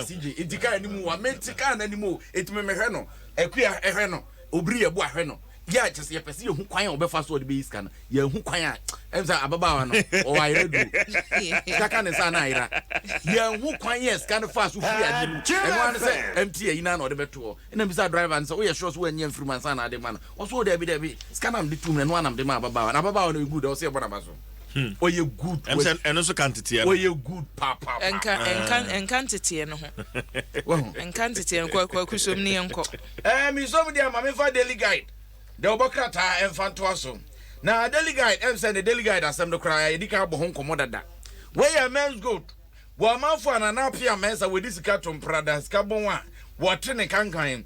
CJ itika animu wa mentika na animu etime mehwe no akua ehwe no obri ebu ahwe no ya chese yepese ye hu kwan obefa so de be iska na ye hu kwan emza ababawa no o wa ire du kaka ne sa na ira ye hu kwan ye ska no fa so free ade mu eno an se MT yi na no de beto ena bisa driver an se o ye sure so wanya mfiri man sa na ade ma no o so de be ska na de tum no anam de ma ababawa na ababawa no good o se bona baso o ye good eno so quantity o ye good papa enkantity no ho enkantity enko kusom ni enko mi so me dia ma me fa daily guide the obokrata enfanto aso na daily guide send the daily guide asem no cry edika bo hon komo dada we ya men's goat wo manfo anana pia mensa we disika to prada ska bon a wo tene kankan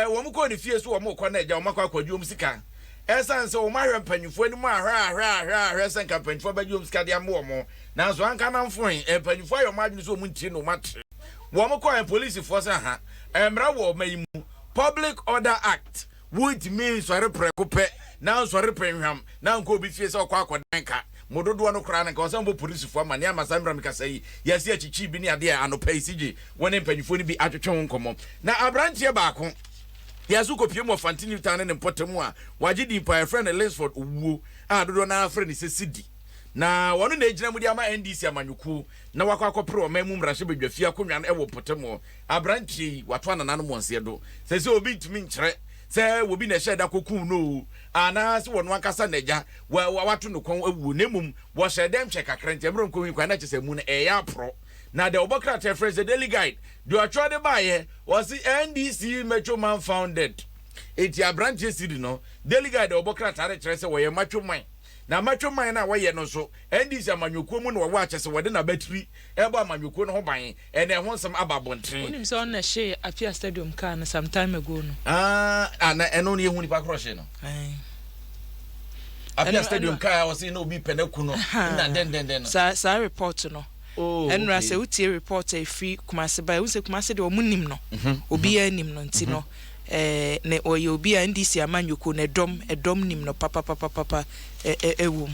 wo mko ni fie so wo mko na eja wo makwa kwadwom sika esan se wo mahwe mpanyufo ni mu ahra sen ka mpanyufo badwom sika dia mo mo na so anka na mfon mpanyufo ayo madwini so mu ntie no matre wo mko police force ha emra wo mayimu Public Order Act which means sorry prekope now sorry penham now go be fie se okwa akodanka mododo no kra na ka osambo police fo amane amasambra mikasai yesi achichi bi ni ade anopa CJ woni mpanyufo ni bi atwetwe nkomo na abrantie baako yasu kopie mo fantini tane ne potemu a waje di pa friend Linsford owuo a dodo na friend se sidi na wono na ejina mu di ama NDC amanyuku na wakwa akopre o mamu mrahye bedwafia konwa na ewo potemu abrantie wato anana no monse do se obi ntumi nkyere se wobi na sheda koku no ana se wono akasa naja wato no kon awu nemum wo shedem che kakrante mro ko kwa na chese mu na eya pro na the obokrata phrase the daily guide do atwa de baye was NDC Metro Man founded eti abrantie sidi no daily guide the obokrata re kire se wo ye matwo man na matwo man na wo ye no so NDC amanyoko mu no wo achese wo de na battery ebo amanyoko no ho ban ene ho nsem ababonten onim se on na she apia stadium car na some time ago no na eno ne hu ni pa croshe no apia stadium car was no bi penaku no na den no sa report no enra se utie report e free kumase ba u se kumase de omunim no obi anim no nti no ne oye obi a ndisi amanyoko na edom nim no papa ewum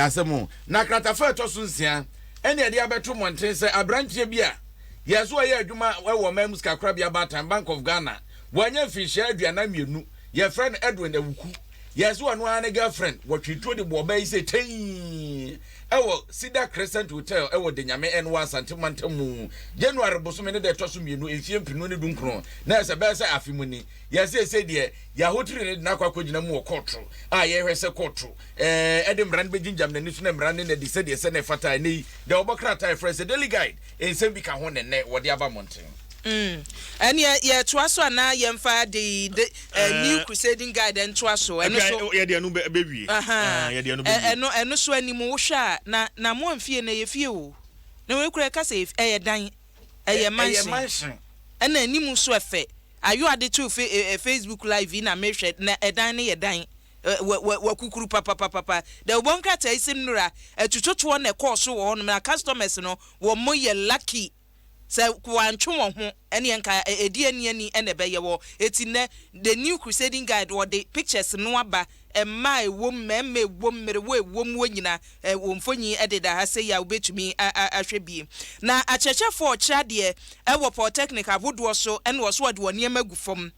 asemu na kratafa to so nsia ene de abeto monten se abrantie bia yeso aye adwuma wo mamus kakra bia Batan Bank of Ghana wanya fisha aduana mienu ye friend Edwin Awuku yeso anu an girlfriend watwito de bo bai se ten ewo Cedar Crescent Hotel ewo de nyame enwa Asantemantamu January bosome ne de toso mienu efie mpinu ne dunkron na se be se afimuni yese de ya hotiri ne na kwakogina mu okotro a ye hwese kotro ede mran be ginjam ne nisu ne mran ne de se de se ne fata ne de obokrata phrase daily guide ensem bi ka ho ne wo de aba monten and ye twaso na ye mfa the new crusading guide and twaso eno so ye de anu bewie ye de anu bewie eno so animu wo hwa na mo amfie na ye fie wo na we kura ka se eye dan eye mansion ena animu so efe ayo ade to Facebook live na mehwe na edan ne ye dan wa kukuru papa de obonka ta isim nura etutoto na course wo no na customers no wo mo ye lucky se kwantwe wo ho ene enka edi ani ene be ye wo etine the new crusading guide wo the pictures no aba emma ewom memme wom mere wom wonyina womfonyi ededa ha se ya obetumi ahwebie na achechefo kira de ewo polytechnic abodo so ene wo so ode woni emagufom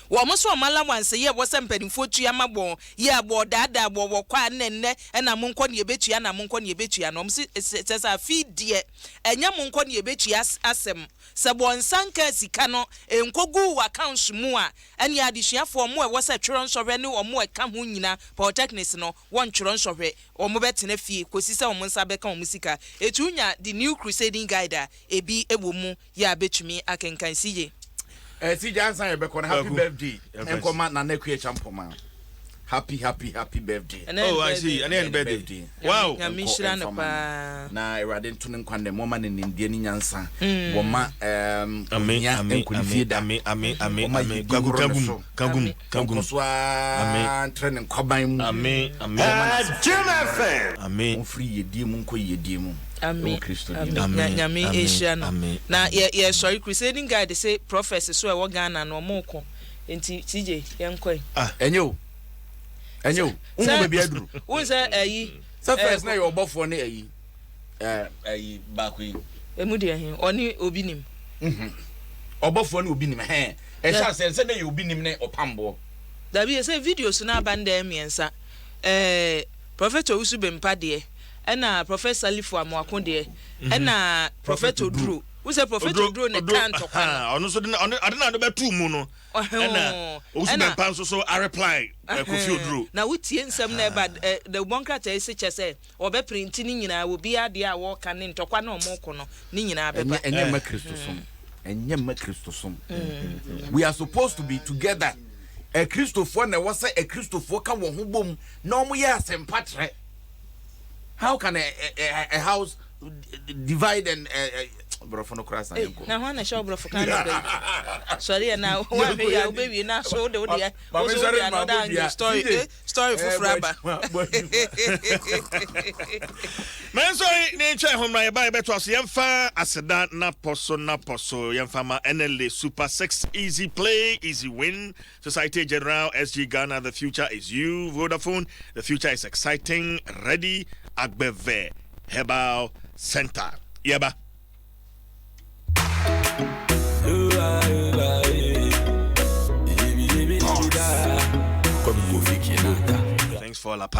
wo mo so mala wanse ye wo se mpanimfo tua mabon ye abo dada bo wo kwa nenne na monko ne ebetua na monko ne ebetua no sesa fidie enya monko ne ebetua asem se bonsanka sika no enkogu accounts mu a ene adesuafo mo e wo se twero nsɔhwɛ ne wo mo e ka ho nyina polytechnics no won twero nsɔhwɛ wo mo betena fie kosi se wo mo nsa beka wo musika etunya the new crusading guide ebi ebo mu ya betumi akenkan siye CJ Ansan Yebeko, happy birthday. Enkoma na nekwe champoma. Happy birthday. Oh, I see. And then birthday. Wow. Na erade ntune nkwande moma ne ndie ni nyansa. Woma amen. Kagum. Amen. Training kwaban mu. Amen. Amen. Free yedie mu nko yedie mu. Amen. Nyame Asia no. Na ye sorry crusading guide say prophecy so e wo Ghana no mo ko. Enti CJ yenkoi. Enyo. Ungo be aduru. Won say ayi. Say first na your bofo na ayi. Ayi back we. emu de he oni obi nim obofo na obi nim he e sha se na ye obi nim ne opambo da bi say videos na banda emiensa prophet Owusu Bempa de na professor Lifu Amwako de na prophet Oduro we say prophet Oduro ne kan to kwa ono so de na do betu mu no na Owusu Bempa so a reply Kofi Oduro na wutie nsem na ba the bonkrata ese che obe print ni nyina obi ade a wo ka ne ntokwa na omoko no ni nyina beba enyema Christosom we are supposed to be together a Christopher na was a Christopher ka wo ho bom na omo ye asempatre. How can a house divide and bro for no cross and na ho na show bro for kan sorry na wa be ya baby na so de dia story for fraba man sorry ne che hom na ye ba beto aso yemfa aseda na poso yemfa ma NLA Super 6 easy play easy win Society General SG Ghana. The future is you. Vodafone, the future is exciting. Ready Agbeve Herbal Center. Yeba. Thanks for la part.